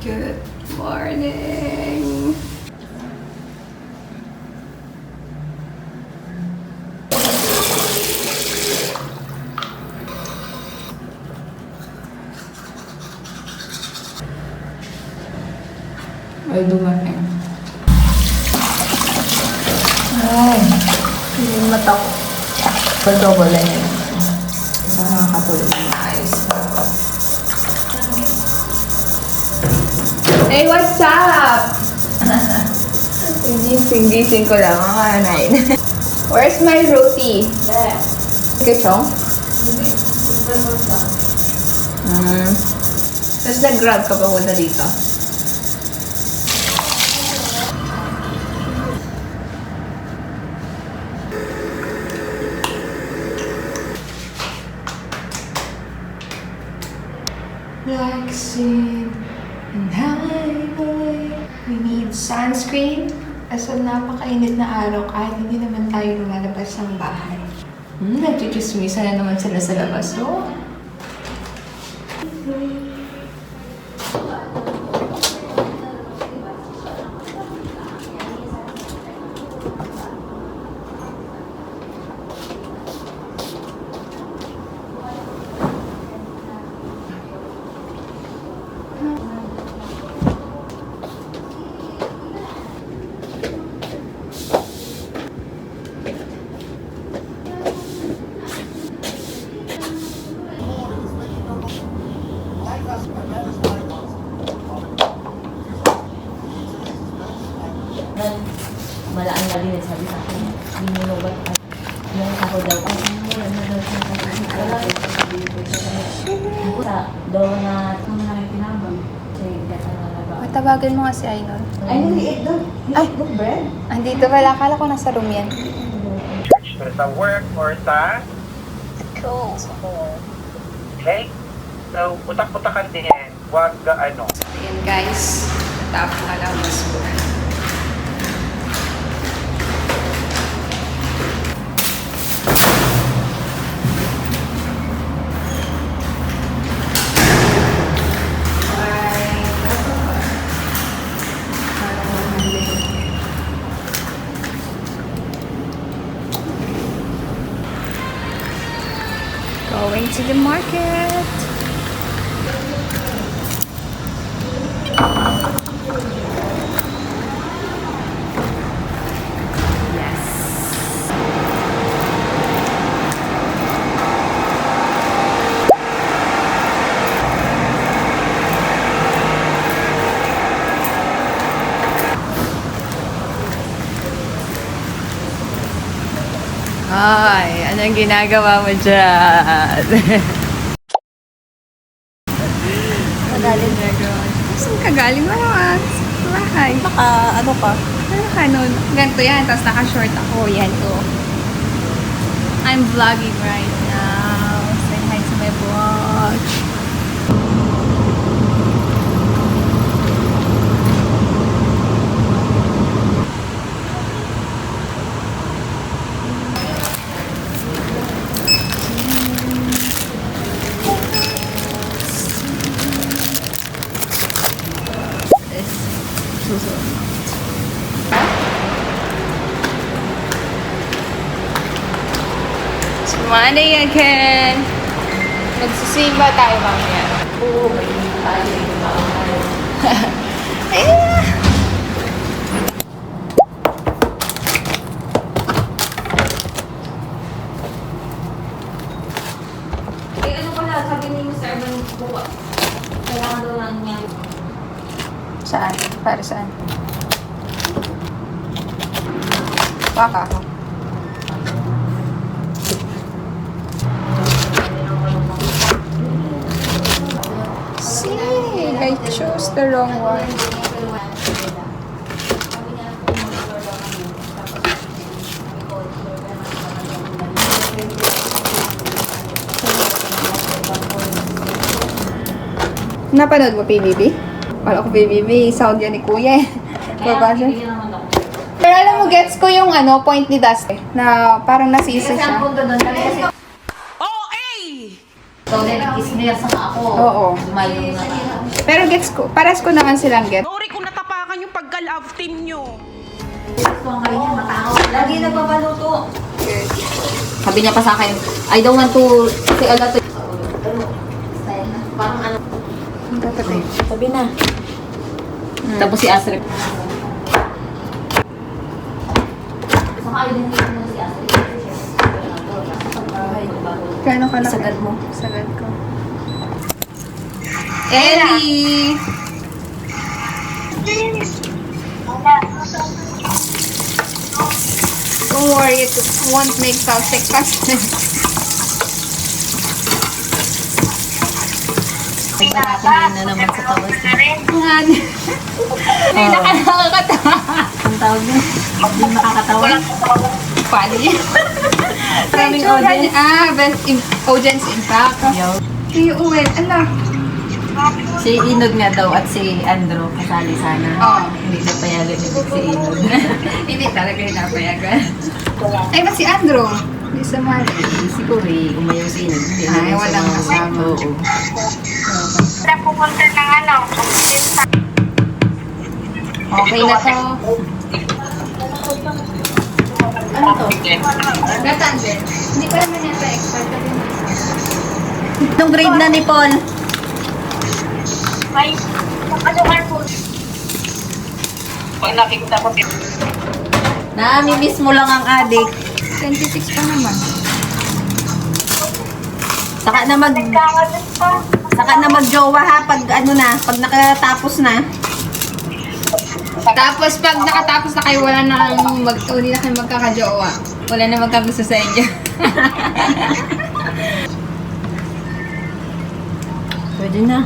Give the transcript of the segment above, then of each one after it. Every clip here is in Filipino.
Good morning! Ay, dumating. Ay, yung mata ko. Pag-double line yun. Isa nakakatulog ng maayos. Hey, what's up? Gising ko lang. Mga 9. Where's my roti? There. Kechong? Tapos nag-grab ka pa muna dito? Relaxing and high. We need sunscreen. Kasi napakainit na araw kahit hindi naman tayo lumalabas ng bahay. Nagchichismisa na naman sila sa labas. Oh. Malaan na din sabi sa akin. Hindi mo naman yung ako daw. Wala na daw siya. Wala. Sa donut. Ano na rin pinabang? Tawagan mo nga si Ainol. Ay, niliit doon. Ay! Bread? Andito pala. Akala ko nasa room yan. Or sa work or sa Cool. okay? So, utak-utakan din yan. Huwag ano. Ayan guys. Tapos na lang mas going to the market. Ay, anong ginagawa mo dyan? Magaling. Saan ka galing? Wala ka. Sa bahay. Ano pa? Ano ka nun? Ganito yan, tapos naka-short ako. Yan to. I'm vlogging right now. Say hi to my vlog. It's Monday again. Magsuswim ba tayo mamaya? Oo, may tayo. Ayun! Eh, ano pala? Sabi ni Mr. Arman buka. Kailangan daw lang niya. Saan? Para saan? Baka ako. See, I chose the wrong one. Napanood mo PBB? Wala ko PBB. Sound yan ni Kuya eh. Baba siya. Pero alam mo, gets ko yung point ni Dusty. Na parang nasisa Kasi siya. ang punto doon, kasi... So, nag-kiss niya sa ako. Oo. Lumayo na. Pero gets ko, paras ko naman silang get. Sorry kung natapakan yung pagka-love team nyo. Gusto ang kanya, matao. Lagi nagpapaluto. Sabi niya pa sa akin, I don't want to say a lot to... Style na. Parang ano. Sabi na. Tapos si Asri. Saka ayun din dito mo si Asri. Kano ka na? Sagad mo. Sagad ko. Ellie! Don't worry, it won't make toxic pasta. Pagparating na naman sa tawas. Hindi nakakatawa. Ang tawag mo? Hindi nakakatawa. Funny. Maraming audience. Best audience impact. Yo. Kuya Uwet, ala. Si Inod nga daw at si Andrew kasali sana. Oo. Hindi na payagan ni si Inod. Hindi talaga napayagan. Ay, ba't si Andrew? Hindi sa mali. Si Cory, umayaw si Inod. Hindi Ay, naman walang sa- kasama. Oo. Para pupunta ng ano, Okay na to. Ano to? Natanggit. Hindi pa naman yata expert ka din. Itong grade na ni Paul. may pasukan po. Pag nakikita ko, Namimiss mo lang ang adik. 26 pa naman. Saka na Nagkakalit pa. saka na magjowa ha pag ano na, pag nakatapos na. Tapos pag nakatapos na kayo, wala na hindi na kayo magkakajowa. Wala na magkagusto sa inyo. Pwede na.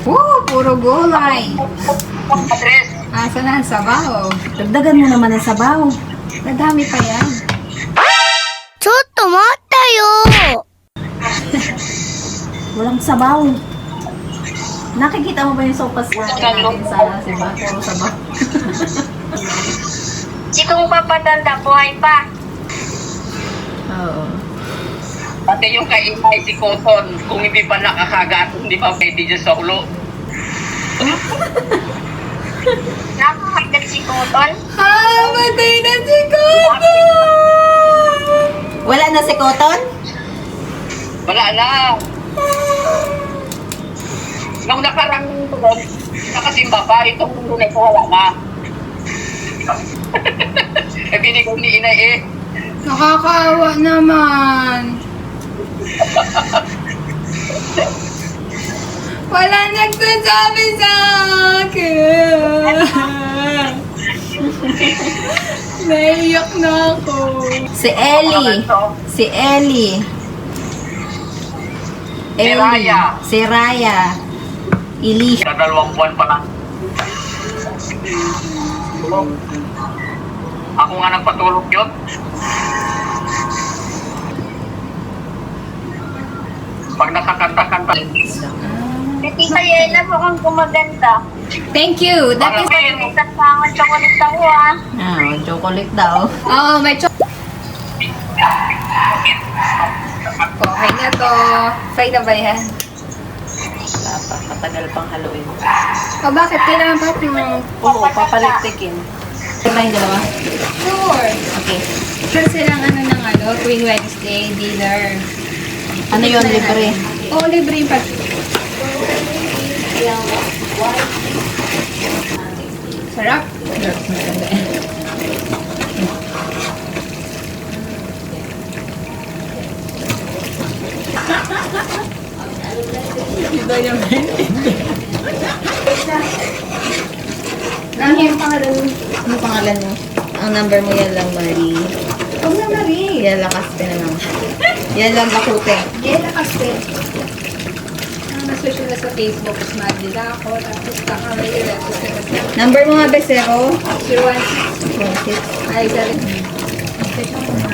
Woo! Puro gulay. Andres, Asa na ang sabaw? Dagdagan mo naman ang sabaw. Nadami pa yan. Walang sabaw. Nakikita mo ba yung sopas natin sa siba? Puro sabaw. Si kung papatanda, buhay pa. Oo. pati yung kaimay si Cotton, kung hindi pa nakakagat, hindi pa pwede dyan sa ulo. Nakakagat si Cotton. Matay na si Koto! Wala na si Cotton? Wala na. Nung nakarang tugon, nakasimba pa, itong lunay ko wala na. Eh, binigay ni inay eh. Nakakaawa naman. Wala nagsasabi sa akin. Naiyak na ako. Si Ellie. Si Ellie. Si Raya. Si Raya. Elisha. Sa 2 buwan pa lang. Ako nga nagpatulog yun. Pag nakakanta-kanta. Si Tita Yela mukhang gumaganda. Thank you. That is... Nagsasangan chocolate ako ah. Ah, chocolate daw. Oo, may Okay na to. Fry na ba yan? Wala pa. Matagal pang haluin. O bakit? Kailangan pa ito. Oo, papalitikin. Diba yung dalawa? Sure. Okay. Sure silang Queen Wednesday dinner. Ano yun, libre? Oo, libre yung pag... Sarap. Ano yung pangalan? Ano pangalan mo? Ang number mo yan lang, Marie. Huwag na Marie. Yan lang, Caspe na lang. Yan lang, Bakute. Yela kasi. Nasusunod na sa Facebook, mas madila ako. Tapos kakamay yun. Number mo nga, Besero? 016. Ay, sorry.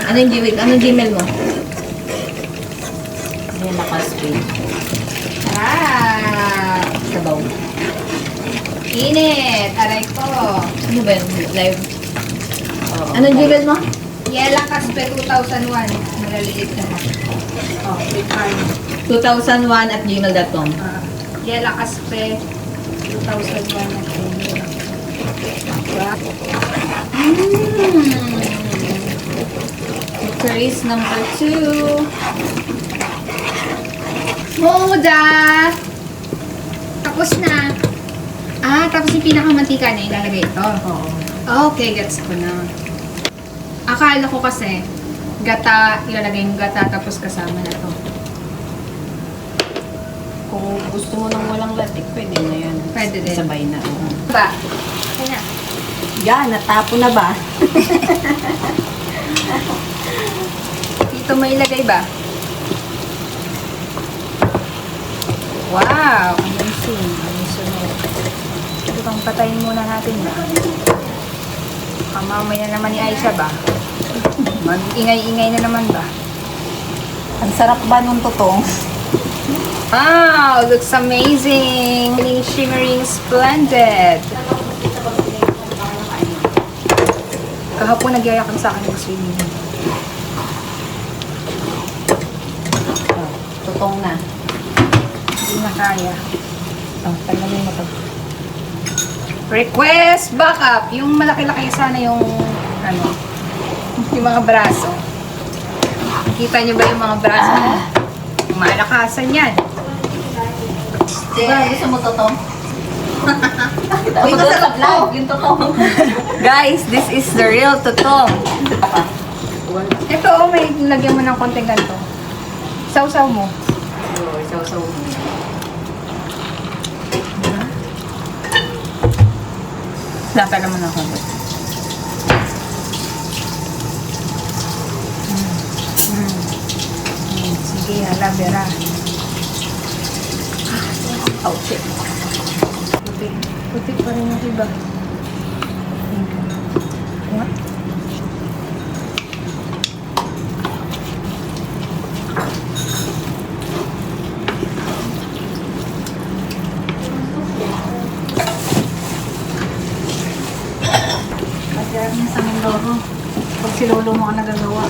Ano yung Gmail? Ano yung Gmail mo? Yan lang, Caspe. Sabaw. Init! Aray ko. Ano ba yun? Live? Anong Gmail mo? Yela Caspe 2001. Malaliit na. Oh, with card. 2001 at gmail.com. Yela Caspe 2001 na gmail. Licorice number 2. Moda! Tapos na. Tapos yung pinakamantika na ilalagay ito. Oo. Okay, gets ko na. Akala ko kasi, gata, ilalagay yung gata tapos kasama na to. Kung gusto mo ng walang latik, pwede na yan. Pwede din. Sabay na. Ba? Okay na. Yan, natapo na ba? Dito mo ilagay ba? Wow! Amazing. Ang sunod. Ito pang patayin muna natin ba? Mamaya naman ni Aisha ba? Mag-ingay-ingay na naman ba? Ang sarap ba nung totong? Wow! Looks amazing! Shimmering, splendid! Kahapon nagyayakan sa akin ng swimming. Totong na. Hindi na kaya. Tanggalin mo to. Request backup! Yung malaki-laki sana yung yung mga braso. Kita niyo ba yung mga braso? Malakasan yan. Diba, gusto mo totong? Uy, masarap vlog, yung totong. Guys, this is the real totong. Ito, may lagyan mo ng konting ganito. Sausaw mo. Sausaw mo. Lata naman ako. Sige, hala, Vera. Ouch. Puti. Puti pa rin yung iba. What? Yan sa Mindoro. Pag si Lolo mo ka nagagawa.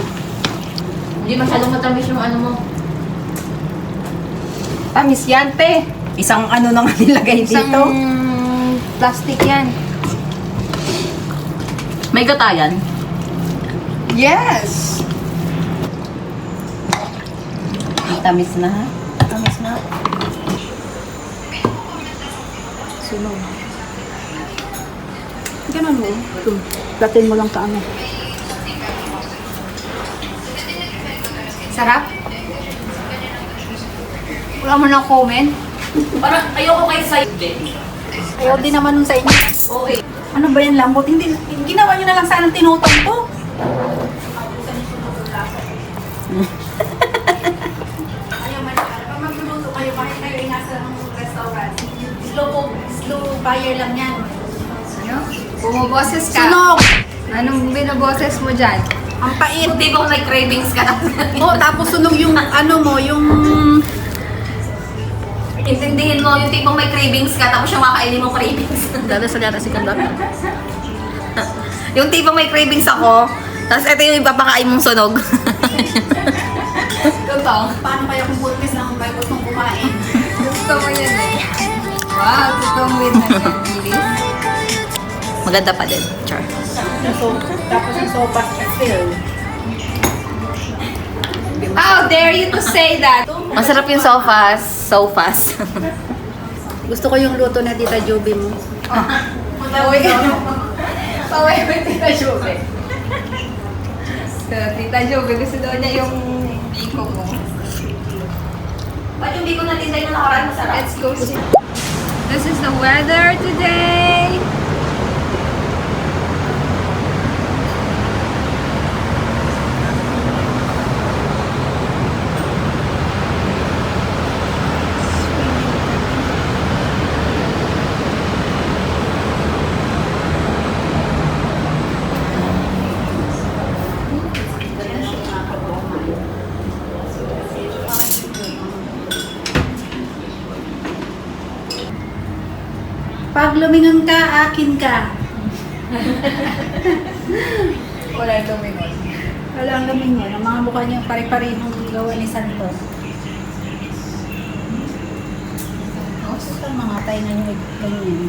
Hindi masyadong matamis yung ano mo. Tamis yan, te. Isang ano nang nilagay Isang dito. plastic yan. May gatayan. Yes! Tamis na ha. Tamis na. Sunog. Ganun mo. Platin mo lang sa ano. Sarap? Wala mo na comment? Parang ayoko kayo sa'yo. Ayaw din naman nun sa inyo. Okay. Ano ba yan, lambot? Hindi, ginawa nyo na lang sanang tinutong to. Ayaw man, pag magluluto kayo, kahit kayo ay nasa restaurant, slow buyer lang yan. Ano? Bumaboses ka? Sunog! Anong binaboses mo dyan? Ang pait. Hindi ba may cravings ka na? Oh, tapos sunog yung ano mo, yung... Intindihin mo yung tipong may cravings ka tapos yung makainin mo cravings. Dadasal yata si Kandot. Yung tipong may cravings ako, tapos ito yung ipapakain mong sunog. Totoo. Paano kaya kung buntis na kung may gustong kumain? Gusto mo yun eh. Wow, totoong win na yan, Iris. Maganda pa din. Char. Tapos yung sopas fill. How dare you to say that? Masarap yung sofas. Sofas. Gusto ko yung luto na Tita Joby mo. Paway mo Tita Jobe. So, Tita Jobe, gusto daw niya yung biko mo. Ba't yung biko natin tayo na nakaraan masarap? Let's go see. This is the weather today. Pag lumingon ka, akin ka. Wala itong minus. Wala ang lamin niya. Ang mga mukha niya pare-parehong gawa ni Santos. Gusto ka mga tainga niyo ganyan.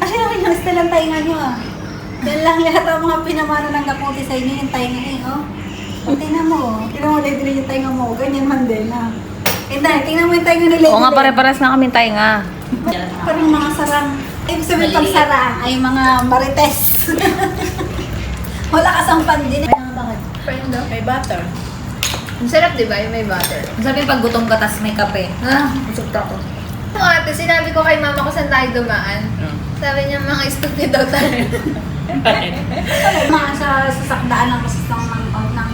Kasi nakinasta lang tainga niyo ah. Yan lang lahat ang mga pinamana ng kaputi sa inyo yung tainga eh, oh. Tingnan mo, oh. Tingnan mo ulit din yung tainga mo. Ganyan man din ah. Tingnan mo yung tainga ni Lady. Oo nga, pare-pares na kami tayo nga. Parang mga sarang. Ibig sabihin pag sarang ay mga marites. Wala kasang pandin. Bakit? Friend, no? May butter. Ang sarap, di ba? Yung may butter. Sabi pag gutom ka, tas may kape. Ah, Busog ako. Nung ate, sinabi ko kay mama ko saan tayo dumaan. Sabi niya, mga stupid daw tayo. Mga sa sakdaan ng masasang ng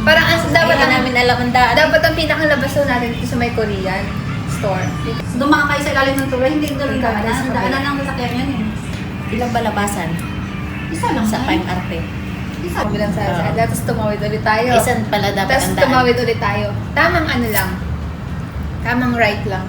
Parang ang dapat Hindi namin alam ang daan. Dapat ang pinakalabas daw natin dito sa may Korean store. dumaan kayo sa ilalim ng tulay, hindi doon Hindi, daanan. sa kabila. Daanan ng sasakyan yun eh. Ilang balabasan? Isa lang. Sa yan. Prime Arte. Isa. Bilang sa tapos tumawid ulit tayo. Isan pala dapat Tapos ang daan. tumawid ulit tayo. Tamang ano lang. Tamang right lang.